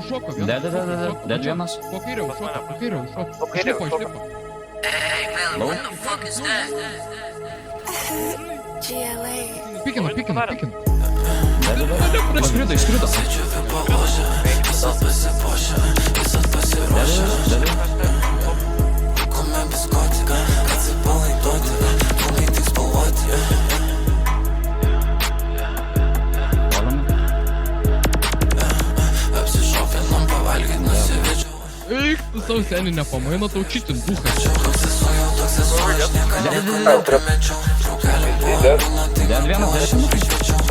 Užšoko Dead vienas. Po kairiau, užšoko. Išlipo. Pikina. Išskrido. Eik, tu savo senį nepamaino, tau čitin duchas. Dead vienas, 10.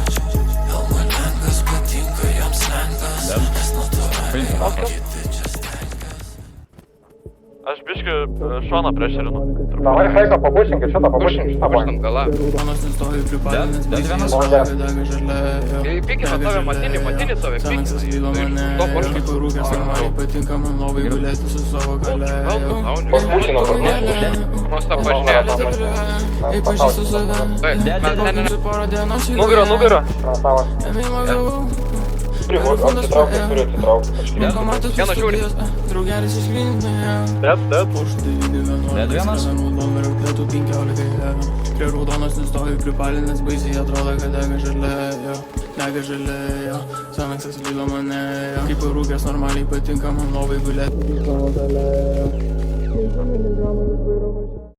Aš biškai šoną priešerinu. Давай хайка побольшенько, что-то побольшенько, что Побольше гала. Dead vienas. Пикина сове матini сове, пикина. Что порши? Пушина Просто почне. Нугера. красава. Привод, антитрав, вперед, почти. Я на чуре. Dead. Dead vienas. Prie raudonos nustoju pripalį, nes baisiai atrodo, kad dega žalėjo. Senaksas lygo mane, kaip ir rūkės normaliai patinka man lovai gulėti.